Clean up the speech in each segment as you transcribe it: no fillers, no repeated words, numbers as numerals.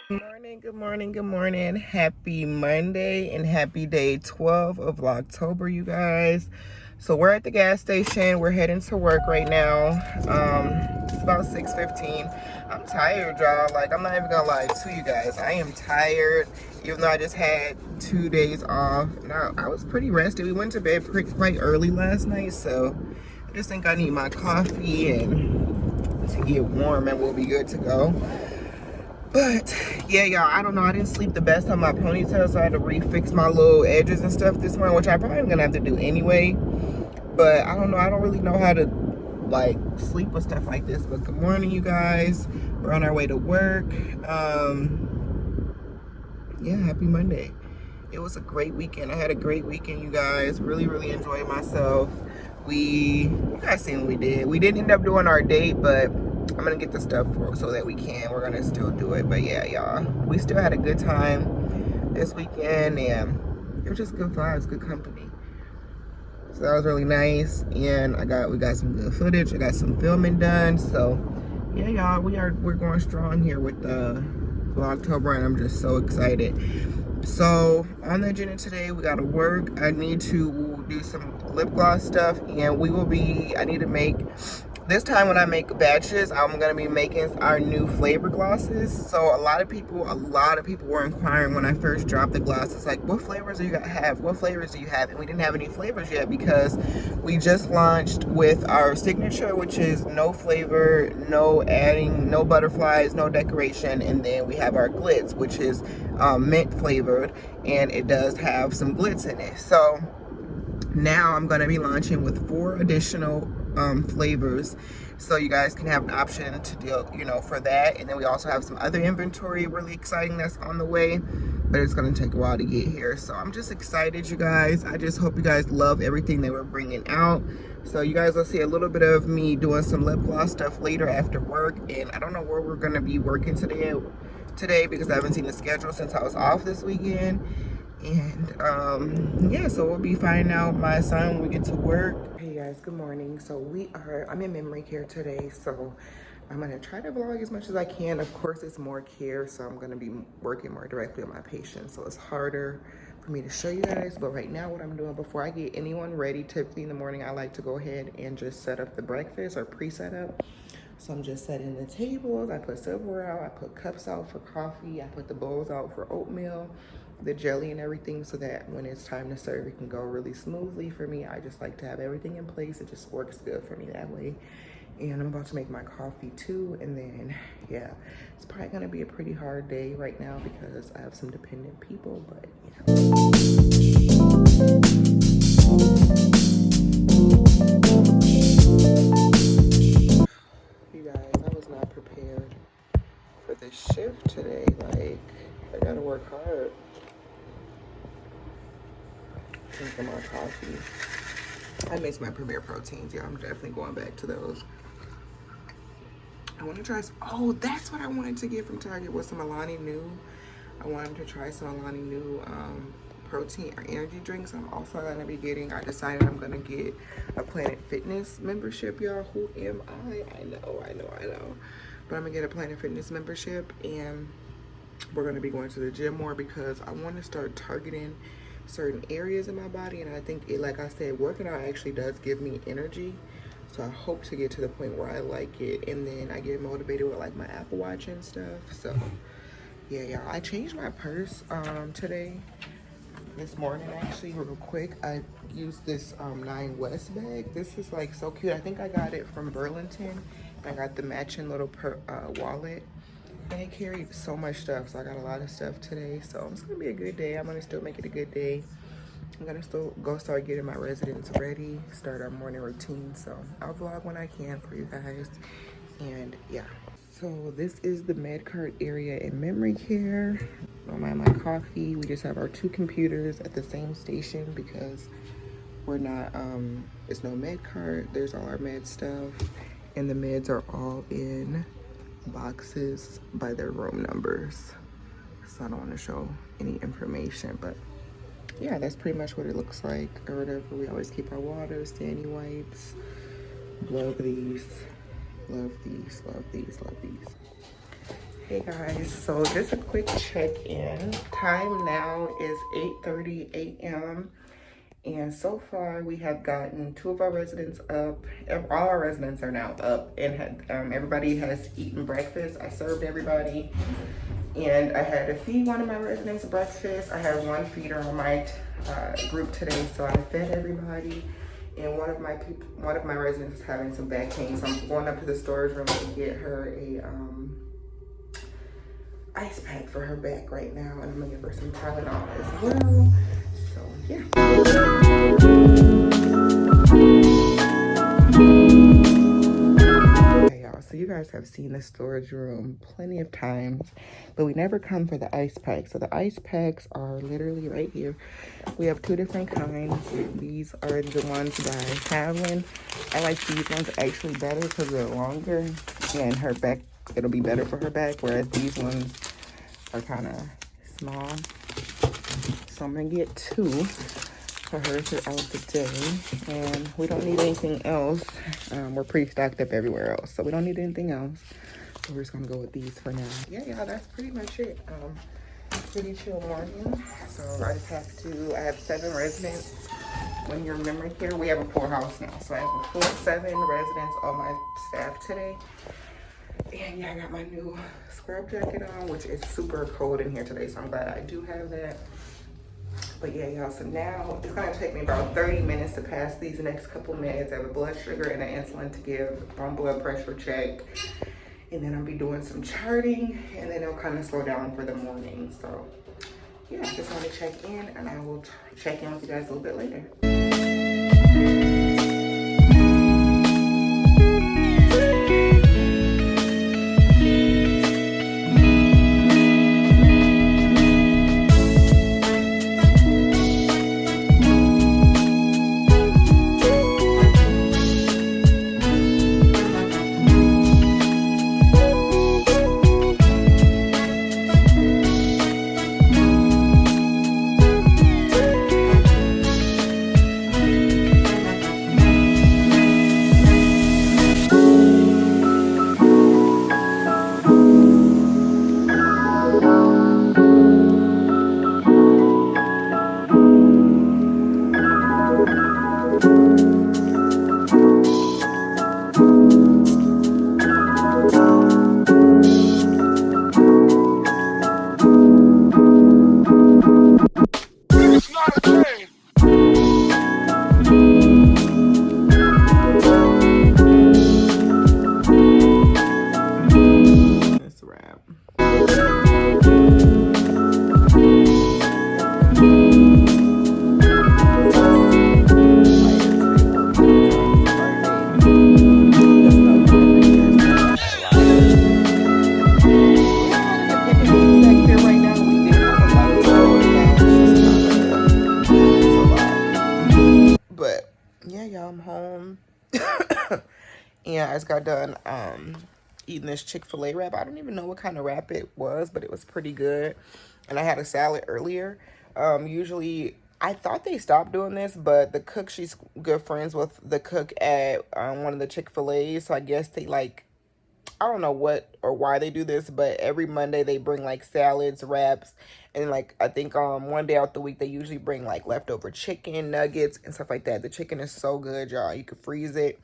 Good morning, good morning, good morning. Happy Monday and happy day 12 of Vlogtober, you guys. So we're at the gas station. We're heading to work right now. It's about 6:15. I'm tired, y'all. Like, I'm not even gonna lie to you guys. I am tired, even though I just had 2 days off. Now, I was pretty rested. We went to bed quite early last night, so I just think I need my coffee and to get warm and we'll be good to go. But yeah, y'all, I don't know. I didn't sleep the best on my ponytail, so I had to refix my little edges and stuff this morning, which I probably am gonna have to do anyway. But I don't know. I don't really know how to like sleep with stuff like this. But good morning, you guys. We're on our way to work. Yeah, happy Monday. It was a great weekend. I had a great weekend, you guys. Really enjoyed myself. You guys seen what we did. We didn't end up doing our date, but I'm gonna get the stuff so that we can. We're gonna still do it. But yeah, y'all, we still had a good time this weekend, and it was just good vibes, good company. So that was really nice, and we got some good footage. I got some filming done. So yeah, y'all, we're going strong here with the Vlogtober, and I'm just so excited. So on the agenda today, we gotta work. I need to do some lip gloss stuff, and I need to make, this time when I make batches, I'm gonna be making our new flavor glosses. So a lot of people were inquiring when I first dropped the glosses, like, what flavors do you have? What flavors do you have? And we didn't have any flavors yet because we just launched with our signature, which is no flavor, no adding, no butterflies, no decoration. And then we have our glitz, which is mint flavored, and it does have some glitz in it. So now I'm going to be launching with 4 additional flavors, so you guys can have an option to deal, for that. And then we also have some other inventory really exciting that's on the way, but it's going to take a while to get here. So I'm just excited, you guys. I just hope you guys love everything that we're bringing out. So you guys will see a little bit of me doing some lip gloss stuff later after work, and I don't know where we're going to be working today because I haven't seen the schedule since I was off this weekend. And yeah, so we'll be finding out my assignment when we get to work. Hey guys, good morning. So I'm in memory care today, so I'm gonna try to vlog as much as I can. Of course, it's more care, so I'm gonna be working more directly with my patients, so it's harder for me to show you guys. But right now, what I'm doing before I get anyone ready, typically in the morning, I like to go ahead and just set up the breakfast or pre-set up. So I'm just setting the tables. I put silverware out, I put cups out for coffee, I put the bowls out for oatmeal, the jelly and everything, so that when it's time to serve, it can go really smoothly for me. I just like to have everything in place. It just works good for me that way. And I'm about to make my coffee too. And then, yeah, it's probably gonna be a pretty hard day right now because I have some dependent people, but yeah. You guys, I was not prepared for this shift today. Like, I gotta work hard. Drinking my coffee. I miss my Premier Proteins. Yeah, I'm definitely going back to those. I want to try oh, that's what I wanted to get from Target was some Alani New. I wanted to try some Alani New protein or energy drinks. I'm also going to be I decided I'm going to get a Planet Fitness membership, y'all. Who am I? I know. But I'm going to get a Planet Fitness membership, and we're going to be going to the gym more because I want to start targeting certain areas in my body. And I think, like I said, working out actually does give me energy. So I hope to get to the point where I like it, and then I get motivated with like my Apple Watch and stuff. So yeah, y'all, I changed my purse this morning actually real quick. I used this 9 West bag. This is like so cute. I think I got it from Burlington. I got the matching little wallet, and it carried so much stuff. So I got a lot of stuff today. So it's gonna be a good day. I'm gonna still make it a good day. I'm gonna still go start getting my residents ready, start our morning routine. So I'll vlog when I can for you guys. And yeah. So this is the med cart area in memory care. Don't mind my coffee. We just have our 2 computers at the same station because we're not, it's no med cart. There's all our med stuff. And the meds are all in boxes by their room numbers. So I don't want to show any information, but yeah, that's pretty much what it looks like or whatever. We always keep our water, standing wipes. Love these. Hey guys, so just a quick check-in. Time now is 8:30 a.m. and so far we have gotten 2 of our residents up. All our residents are now up and everybody has eaten breakfast. I served everybody and I had to feed one of my residents breakfast. I have one feeder on my group today, so I fed everybody. And one of my residents is having some back pain, so I'm going up to the storage room to get her a ice pack for her back right now, and I'm gonna give her some Tylenol as well. So yeah. Okay, y'all. So you guys have seen the storage room plenty of times, but we never come for the ice pack. So the ice packs are literally right here. We have 2 different kinds. These are the ones by Havlin. I like these ones actually better because they're longer and her back, it'll be better for her back, whereas these ones are kind of small. So I'm gonna get 2 for her throughout the day, and we don't need anything else. We're pretty stocked up everywhere else, so we don't need anything else. So we're just gonna go with these for now. Yeah, that's pretty much it. Pretty chill morning. So I have 7 residents. When you remember here, we have a full house now. So I have a full 7 residents on my staff today. And yeah, I got my new scrub jacket on, which is super cold in here today, so I'm glad I do have that. But yeah, y'all, so now it's gonna take me about 30 minutes to pass these next couple meds. I have a blood sugar and an insulin to give, one blood pressure check, and then I'll be doing some charting, and then it'll kind of slow down for the morning. So yeah, just want to check in, and I will check in with you guys a little bit later. Yeah, I just got done eating this Chick-fil-A wrap. I don't even know what kind of wrap it was, but it was pretty good. And I had a salad earlier. Usually, I thought they stopped doing this, but the cook, she's good friends with the cook at one of the Chick-fil-A's. So I guess they like, I don't know what or why they do this, but every Monday they bring like salads, wraps, and like I think one day out the week they usually bring like leftover chicken nuggets and stuff like that. The chicken is so good, y'all. You can freeze it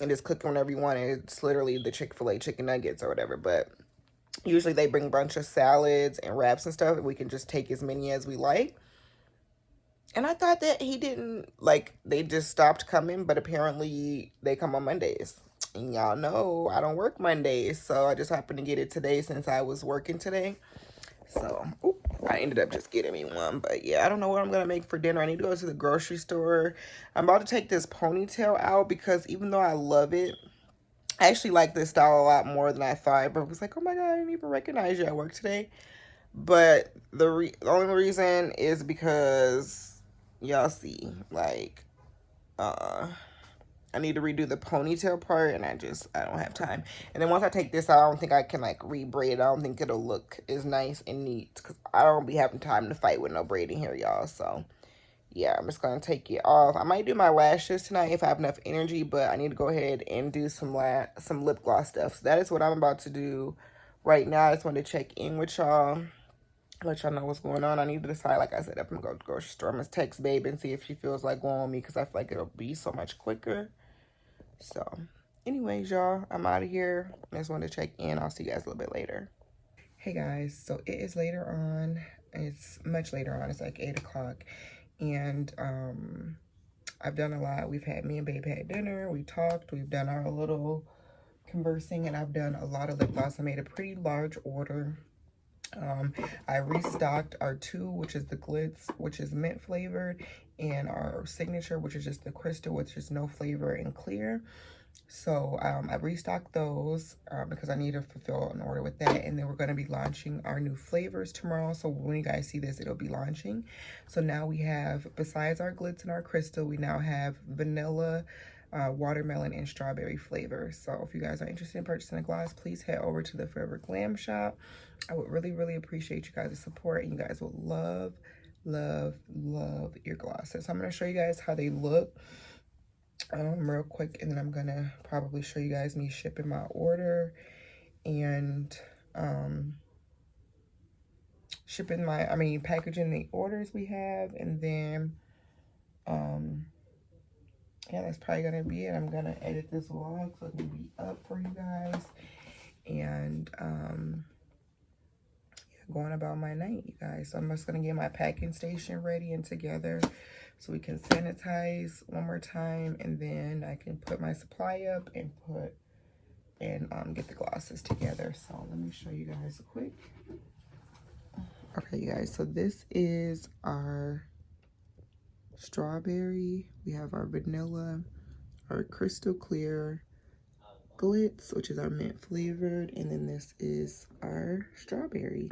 and just cook it whenever you want. It's literally the Chick-fil-A chicken nuggets or whatever. But usually they bring a bunch of salads and wraps and stuff, and we can just take as many as we like. And I thought that he didn't, like, they just stopped coming, but apparently they come on Mondays. And y'all know I don't work Mondays, so I just happened to get it today since I was working today. So, I ended up just getting me one. But yeah, I don't know what I'm going to make for dinner. I need to go to the grocery store. I'm about to take this ponytail out because even though I love it, I actually like this style a lot more than I thought. But I was like, oh my God, I didn't even recognize you at work today. But the only reason is because, y'all see, like, I need to redo the ponytail part, and I don't have time. And then once I take this out, I don't think I can, like, re-braid it. I don't think it'll look as nice and neat, because I don't be having time to fight with no braiding here, y'all. So, yeah, I'm just going to take it off. I might do my lashes tonight if I have enough energy, but I need to go ahead and do some lip gloss stuff. So that is what I'm about to do right now I just wanted to check in with y'all, let y'all know what's going on. I need to decide, like I said, I'm gonna go to the grocery store. I'm gonna text babe and see if she feels like going with me, because I feel like it'll be so much quicker. So anyways, y'all, I'm out of here. I just wanted to check in. I'll see you guys a little bit later. Hey guys, so it is later on. It's much later on. It's like 8 o'clock. And I've done a lot. Me and babe had dinner. We talked. We've done our little conversing, and I've done a lot of lip gloss. I made a pretty large order. I restocked our 2, which is the Glitz, which is mint flavored, and our signature, which is just the crystal, which is no flavor and clear. So I restocked those because I need to fulfill an order with that. And then we're going to be launching our new flavors tomorrow. So when you guys see this, it'll be launching. So now we have, besides our Glitz and our crystal, we now have vanilla, watermelon, and strawberry flavors. So if you guys are interested in purchasing a gloss, please head over to the Forever Glam Shop. I would really, really appreciate you guys' support, and you guys will love, love, love your glosses. So I'm going to show you guys how they look real quick, and then I'm going to probably show you guys me shipping my order and packaging the orders we have, and then yeah, that's probably gonna be it. I'm gonna edit this vlog so it can be up for you guys, and yeah, going about my night, you guys. So I'm just gonna get my packing station ready and together so we can sanitize one more time, and then I can put my supply up and get the glosses together. So let me show you guys quick. Okay, you guys, so this is our strawberry. We have our vanilla, our crystal clear Glitz, which is our mint flavored, and then this is our strawberry.